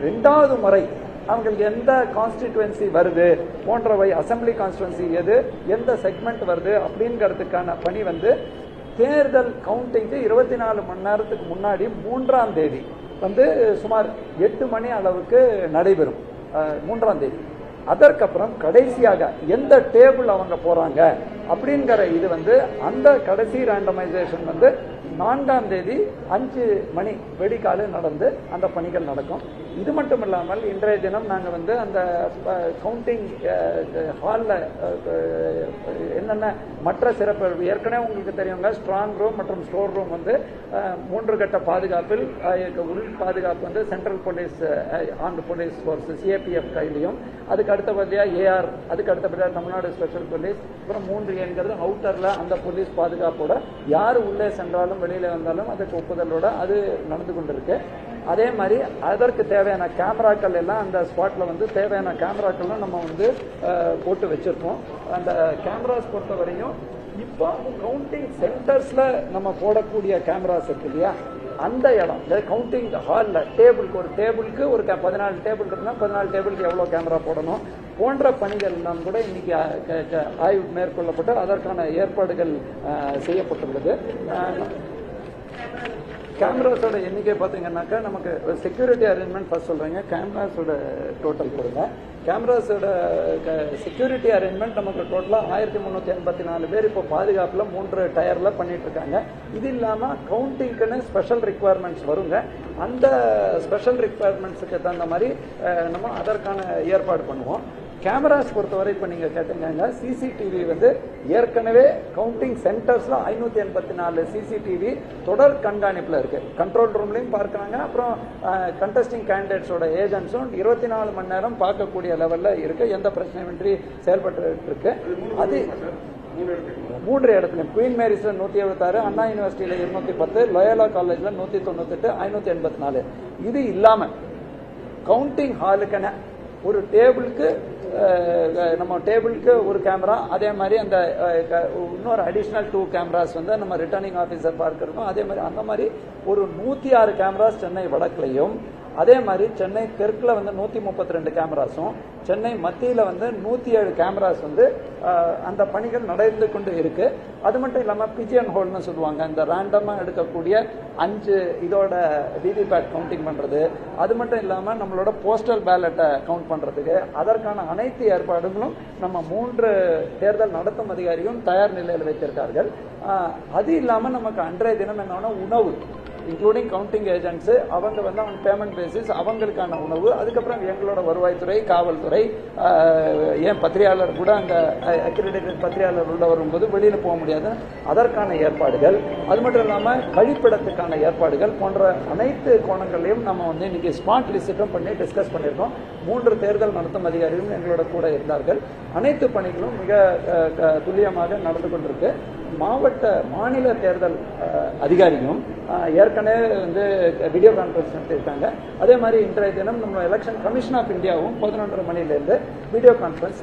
2வது முறை அவங்களுக்கு எந்த கான்ஸ்டிடுவன்சி வருது போன்றவை, அசம்பிளி கான்ஸ்டிடுவன்சி எது, எந்த செக்மெண்ட் வருது அப்படிங்கிறதுக்கான பணி வந்து தேர்தல் கவுண்டிங்க்கு 24 மணி நேரத்துக்கு முன்னாடி 3ஆம் தேதி வந்து சுமார் 8 மணி அளவுக்கு நடைபெறும். 3ஆம் தேதி. அதற்கப்புறம் கடைசியாக எந்த டேபிள் அவங்க போறாங்க அப்படிங்கிற இது வந்து அந்த கடைசி ரேண்டமைசேஷன் வந்து 4ஆம் தேதி 5 மணி வெடிக்கால நடந்து அந்த பணிகள் நடக்கும். இது மட்டும் இல்லாமல் இன்றைய தினம் நாங்கள் வந்து அந்த கவுண்டிங் ஹாலில் என்னென்ன மற்ற சிறப்பு, ஏற்கனவே உங்களுக்கு தெரியுங்க, ஸ்ட்ராங் ரூம் மற்றும் ஸ்டோர் ரூம் வந்து 3 கட்ட பாதுகாப்பில் உள் பாதுகாப்பு வந்து central police armed police force CAPF கையிலையும், அதுக்கு அடுத்தபடியாக ஏஆர், அதுக்கு அடுத்தபடியாக தமிழ்நாடு ஸ்பெஷல் போலீஸ், அப்புறம் 3 என்கிறது அவுட்டர்ல அந்த போலீஸ் பாதுகாப்போட யார் உள்ளே சென்றாலும் வெளியில வந்தாலும் அதுக்கு ஒப்புதலோட அது நடந்து கொண்டிருக்கு. அதே மாதிரி அதற்கு தேவையான கேமராக்கள் எல்லாம் அந்த ஸ்பாட்ல வந்து தேவையான கேமராக்கள்லாம் நம்ம வந்து போட்டு வச்சிருக்கோம். அந்த கேமராஸ் பொறுத்த வரையும் இப்போ கவுண்டிங் சென்டர்ஸ்ல நம்ம போடக்கூடிய கேமராஸ் இருக்கு இல்லையா, அந்த இடம் கவுண்டிங் ஹாலில் டேபிளுக்கு ஒரு 14 டேபிள் இருக்குன்னா 14 டேபிளுக்கு எவ்வளோ கேமரா போடணும் போன்ற பணிகள் எல்லாம் கூட இன்னைக்கு ஆய்வு மேற்கொள்ளப்பட்டு அதற்கான ஏற்பாடுகள் செய்யப்பட்டுள்ளது. கேமராஸோட எண்ணிக்கை பார்த்தீங்கன்னாக்கா நமக்கு செக்யூரிட்டி அரேஞ்ச்மெண்ட் ஃபர்ஸ்ட் சொல்றீங்க. கேமராஸோட டோட்டல் கொடுங்க. கேமராஸோட செக்யூரிட்டி அரேஞ்ச்மெண்ட் நமக்கு டோட்டலாக 1384 பேர் இப்போ பாதுகாப்பில் 3 டயர்ல பண்ணிட்டு இருக்காங்க. இது இல்லாமல் கவுண்டிங்க்குன்னு ஸ்பெஷல் ரிக்குவயர்மெண்ட்ஸ் வருங்க. அந்த ஸ்பெஷல் ரிக்குவயர்மெண்ட்ஸுக்கு தகுந்த மாதிரி நம்ம அதற்கான ஏற்பாடு பண்ணுவோம். கேமராஸ் பொறுத்தவரை இப்போ நீங்கள் கேட்டீங்க, சிசிடிவி வந்து ஏற்கனவே கவுண்டிங் சென்டர்ஸ்ல 584 சிசிடிவி தொடர் கண்காணிப்பில் இருக்கு. கண்ட்ரோல் ரூம்லையும் பார்க்கறாங்க. அப்புறம் கண்டெஸ்டிங் கேண்டிடேட்ஸோட ஏஜென்ட்ஸும் 24 மணி நேரம் பார்க்கக்கூடிய லெவல்ல இருக்கு. எந்த பிரச்சனையின்றி செயல்பட்டு இருக்கு. அது 3 இடத்துல குயின் மேரிஸ்ல 176, அண்ணா யூனிவர்சிட்டியில 210, லோயோலா காலேஜ்ல 198, 584. இது இல்லாம கவுண்டிங் ஹாலுக்கான ஒரு டேபிளுக்கு நம்ம டேபிளுக்கு ஒரு கேமரா, அதே மாதிரி அந்த இன்னொரு அடிஷனல் 2 கேமராஸ் வந்து நம்ம ரிட்டர்னிங் ஆபீசர் பார்க்கிறோம். அதே மாதிரி அந்த மாதிரி ஒரு 106 கேமராஸ் சென்னை வடக்குலையும், அதே மாதிரி சென்னை தெற்குல வந்து 132 கேமராஸும், சென்னை மத்தியில வந்து 107 கேமராஸ் வந்து அந்த பணிகள் நடந்து கொண்டு இருக்கு. அது மட்டும் இல்லாம பிஜிஎன் ஹோல்னு சொல்லுவாங்க, இந்த ரேண்டமா எடுக்கக்கூடிய 5 இதோட விவிபேட் கவுண்டிங் பண்றது. அது மட்டும் இல்லாம நம்மளோட போஸ்டல் பேலட்டை கவுண்ட் பண்றதுக்கு அதற்கான அனைத்து ஏற்பாடுகளும் நம்ம 3 தேர்தல் நடத்தும் அதிகாரியும் தயார் நிலையில் வைத்திருக்கார்கள். அது இல்லாம நமக்கு அன்றைய தினம் என்னன்னா உணவு, இன்க்ளூடிங் கவுண்டிங் ஏஜென்ட்ஸ், அவங்க வந்து அவங்க பேமெண்ட் பேசிஸ் அவங்களுக்கான உணவு, அதுக்கப்புறம் எங்களோட வருவாய்த்துறை, காவல்துறை, ஏன் பத்திரிகையாளர் கூட அங்க அக்ரிடேட்டட் பத்திரிகையாளர் உள்ள வரும்போது வெளியில போக முடியாது, அதற்கான ஏற்பாடுகள், அது மட்டும் இல்லாம கழிப்பிடத்துக்கான ஏற்பாடுகள் போன்ற அனைத்து கோணங்களையும் நம்ம வந்து இன்னைக்கு ஸ்மார்ட் விசிட்டும் பண்ணி டிஸ்கஸ் பண்ணியிருக்கோம். 3 தேர்தல் நடத்தும் அதிகாரிகளும் எங்களோட கூட இருந்தார்கள். அனைத்து பணிகளும் மிக துல்லியமாக நடந்து கொண்டிருக்கு. மாநில தேர்தல் அதிகாரியும் ஏற்கனவே வந்து வீடியோ கான்பரன்ஸ் நடத்திருக்காங்க. அதே மாதிரி இன்றைய தினம் நம்ம எலெக்ஷன் கமிஷன் ஆஃப் இந்தியாவும் 11:30 மணியிலிருந்து வீடியோ கான்பரன்ஸ்